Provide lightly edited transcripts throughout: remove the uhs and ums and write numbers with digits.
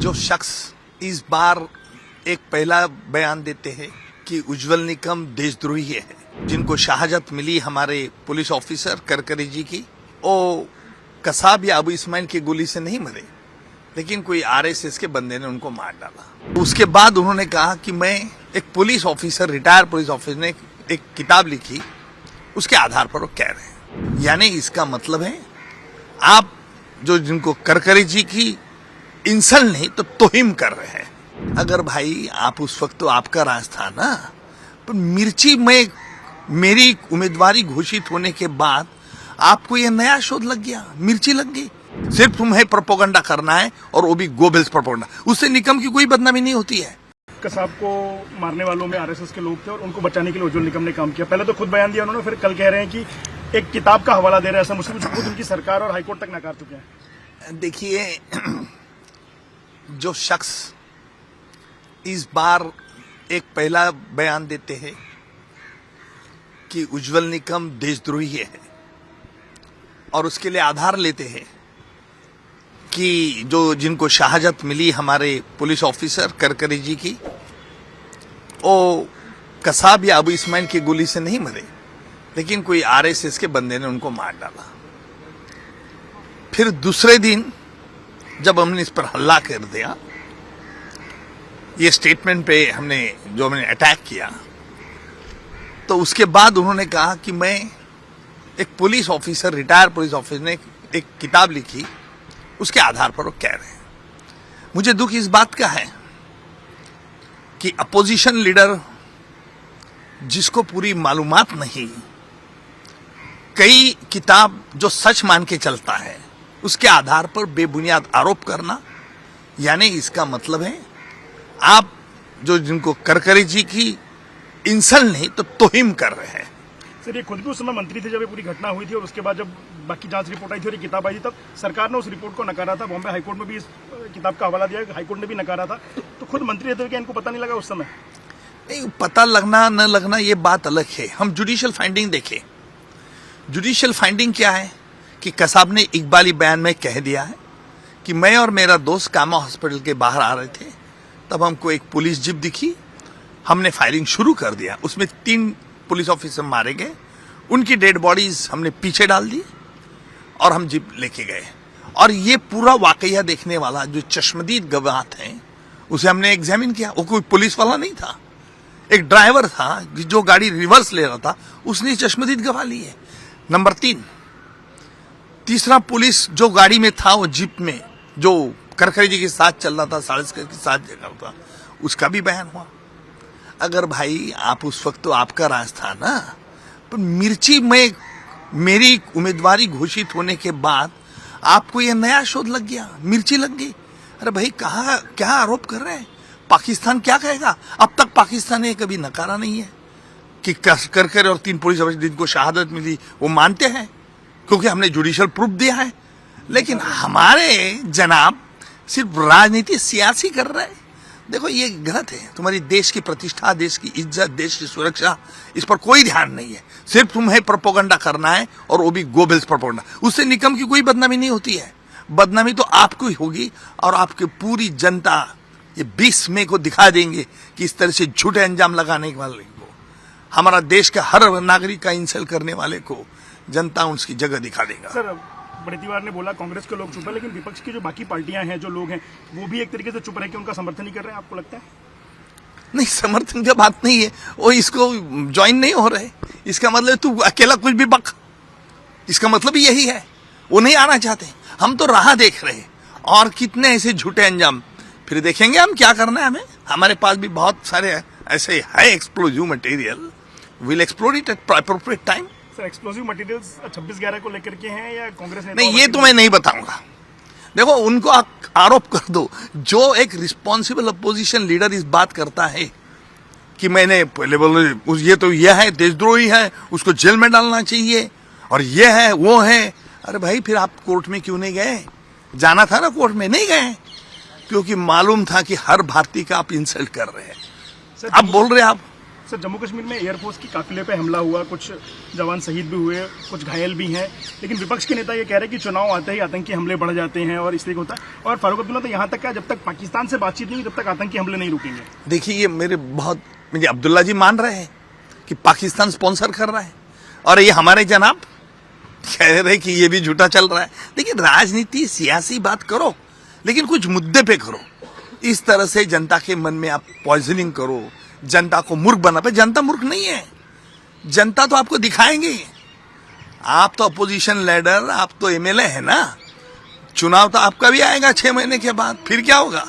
जो शख्स इस बार एक पहला बयान देते हैं कि उज्जवल निकम देशद्रोही है, जिनको शहादत मिली हमारे पुलिस ऑफिसर करकरी जी की, वो कसाब या अबू इस्माइल की गोली से नहीं मरे, लेकिन कोई आरएसएस के बंदे ने उनको मार डाला। उसके बाद उन्होंने कहा कि मैं एक police officer, retired police officer ने एक किताब लिखी, उसके आधार पर वो कह रहे हैं। यानी इसका मतलब है आप जो जिनको करकरी जी की इंसल्ट नहीं तो तोहिम कर रहे हैं। अगर भाई आप उस वक्त तो आपका राज था ना, पर मिर्ची में मेरी उम्मीदवारी घोषित होने के बाद आपको यह नया शोध लग गया, मिर्ची लग गई। सिर्फ तुम्हें प्रोपोगंडा करना है, और वो भी गोबेल्स प्रोपोगंडा। उससे निकम की कोई बदनामी नहीं होती है। कसाब को मारने वालों में आरएसएस के लोग थे और उनको बचाने के लिए उज्जवल निकम ने काम किया। पहले तो खुद बयान दिया उन्होंने, फिर कल कह रहे हैं कि एक किताब का हवाला दे रहे हैं, ऐसा मुझसे खुद उनकी सरकार और हाईकोर्ट तक नकार चुके हैं। देखिए, जो शख्स इस बार एक पहला बयान देते हैं कि उज्जवल निकम देशद्रोही है, और उसके लिए आधार लेते हैं कि जो जिनको शहादत मिली हमारे पुलिस ऑफिसर करकरी जी की, वो कसाब या अबू इस्माइल की गोली से नहीं मरे, लेकिन कोई आरएसएस के बंदे ने उनको मार डाला। फिर दूसरे दिन जब हमने इस पर हल्ला कर दिया, ये स्टेटमेंट पे हमने अटैक किया, तो उसके बाद उन्होंने कहा कि मैं एक police officer, retired police officer ने एक किताब लिखी, उसके आधार पर वो कह रहे हैं। मुझे दुख इस बात का है कि अपोजिशन लीडर जिसको पूरी मालूमात नहीं, कई किताब जो सच मान के चलता है, उसके आधार पर बेबुनियाद आरोप करना, यानी इसका मतलब है आप जो जिनको करकरी जी की इंसल्ट नहीं तो तोहिम कर रहे हैं। सर, ये खुद भी उस समय मंत्री थे जब ये पूरी घटना हुई थी, और उसके बाद जब बाकी जांच रिपोर्ट आई थी और ये किताब आई थी, तब सरकार ने उस रिपोर्ट को नकारा था। बॉम्बे हाईकोर्ट में भी इस किताब का हवाला दिया, हाईकोर्ट ने भी नकारा था। तो खुद मंत्री रहते हुए क्या इनको पता नहीं लगा उस समय? नहीं, पता लगना न लगना ये बात अलग है। हम जुडिशियल फाइंडिंग देखें। जुडिशियल फाइंडिंग क्या है कि कसाब ने इकबाली बयान में कह दिया है कि मैं और मेरा दोस्त कामा हॉस्पिटल के बाहर आ रहे थे, तब हमको एक पुलिस जीप दिखी, हमने फायरिंग शुरू कर दिया, उसमें 3 पुलिस ऑफिसर मारे गए, उनकी डेड बॉडीज हमने पीछे डाल दी और हम जीप लेके गए। और ये पूरा वाकया देखने वाला जो चश्मदीद गवाह थे, उसे हमने एग्जामिन किया। वो कोई पुलिस वाला नहीं था, एक ड्राइवर था जो गाड़ी रिवर्स ले रहा था, उसने चश्मदीद गवाह लिए। नंबर 3, तीसरा पुलिस जो गाड़ी में था, वो जीप में जो करकरी जी के साथ चल रहा था, साड़ेसकर के साथ जगह था, उसका भी बयान हुआ। अगर भाई आप उस वक्त तो आपका राज था ना, पर मिर्ची में मेरी उम्मीदवारी घोषित होने के बाद आपको यह नया शोध लग गया, मिर्ची लग गई। अरे भाई, कहाँ क्या आरोप कर रहे हैं? पाकिस्तान क्या कहेगा? अब तक पाकिस्तान ने कभी नकारा नहीं है कि करकरी और 3 पुलिस ऑफिसर जिनको शहादत मिली वो मानते हैं, क्योंकि हमने जुडिशियल प्रूफ दिया है। लेकिन हमारे जनाब सिर्फ राजनीति सियासी कर रहे हैं। देखो, ये गलत है। तुम्हारी देश की प्रतिष्ठा, देश की इज्जत, देश की सुरक्षा, इस पर कोई ध्यान नहीं है। सिर्फ तुम्हें प्रोपोगंडा करना है, और वो भी गोबेल्स प्रोपोगंडा। उससे निकम की कोई बदनामी नहीं होती है। बदनामी तो आपको ही होगी, और आपकी पूरी जनता ये 20 मई को दिखा देंगे कि इस तरह से झूठे अंजाम लगाने वाले को, हमारा देश का हर नागरिक का इंसल्ट करने वाले को जनता उसकी जगह दिखा देगा। सर, बड़े तिवारी ने बोला कांग्रेस के लोग चुप है, लेकिन विपक्ष की जो बाकी पार्टियां हैं, जो लोग हैं, वो भी एक तरीके से चुप रह के उनका समर्थन ही कर रहे हैं। आपको लगता है? नहीं, समर्थन की बात नहीं है, वो इसको ज्वाइन नहीं हो रहे। इसका मतलब तू अकेला कुछ भी बक, इसका मतलब यही है, वो नहीं आना चाहते। हम तो राह देख रहे हैं, और कितने ऐसे झूठे अंजाम फिर देखेंगे हम क्या करना है। हमारे पास भी बहुत सारे ऐसे high explosive material, will explore it at appropriate time. Sir, explosive materials 26/11 को लेकर के हैं या कांग्रेस ने? नहीं, ये तो मैं नहीं बताऊंगा। देखो, उनको आरोप कर दो। जो एक रिस्पॉन्सिबल अपोजिशन लीडर इस बात करता है कि मैंने पहले बोले ये तो यह है, देशद्रोही है, उसको जेल में डालना चाहिए, और ये है वो है। अरे भाई, फिर आप कोर्ट में क्यों नहीं गए? जाना था ना कोर्ट में, नहीं गए, क्योंकि मालूम था कि हर भारतीय का आप इंसल्ट कर रहे हैं। अब बोल रहे आप सर जम्मू कश्मीर में एयरफोर्स की काफिले पे हमला हुआ, कुछ जवान शहीद भी हुए, कुछ घायल भी हैं, लेकिन विपक्ष के नेता ये कह रहे हैं कि चुनाव आते ही आतंकी हमले बढ़ जाते हैं और इसलिए होता है। और फारूक अब्दुल्ला तो यहाँ तक क्या, जब तक पाकिस्तान से बातचीत नहीं हुई तब तक आतंकी हमले नहीं रुकेंगे। देखिए ये मुझे अब्दुल्ला जी मान रहे हैं कि पाकिस्तान स्पॉन्सर कर रहा है और ये हमारे जनाब कह रहे कि ये भी झूठा चल रहा है। लेकिन राजनीति सियासी बात करो, लेकिन कुछ मुद्दे पे करो। इस तरह से जनता के मन में आप पॉइजनिंग करो, जनता को मूर्ख बना पे। जनता मूर्ख नहीं है, जनता तो आपको दिखाएंगे। आप तो अपोजिशन लीडर, आप तो एमएलए है ना, चुनाव तो आपका भी आएगा 6 महीने के बाद, फिर क्या होगा?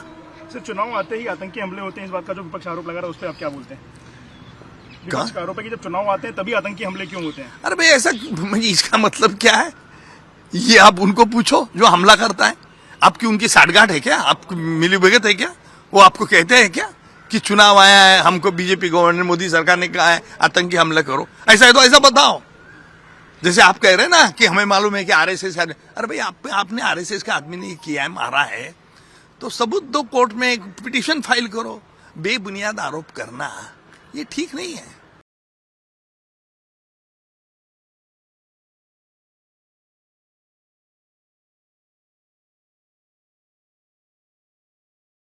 सर चुनाव आते ही आतंकी हमले होते हैं, इस बात का जो विपक्ष आरोप लगा रहा है उस पर आप क्या बोलते हैं? विपक्ष का आरोप है कि जब चुनाव आते हैं तभी आतंकी हमले क्यों होते हैं? अरे भाई ऐसा, इसका मतलब क्या है? ये आप उनको पूछो जो हमला करता है। आपकी उनकी साठगांठ है क्या? आप मिली भगत है क्या? वो आपको कहते हैं क्या कि चुनाव आया है, हमको बीजेपी गवर्नमेंट मोदी सरकार ने कहा है आतंकी हमला करो? ऐसा है तो ऐसा बताओ। जैसे आप कह रहे हैं ना कि हमें मालूम है कि आरएसएस, अरे भाई आपने आरएसएस का आदमी ने किया है, मारा है, तो सबूत दो, कोर्ट में एक पिटीशन फाइल करो। बेबुनियाद आरोप करना ये ठीक नहीं है।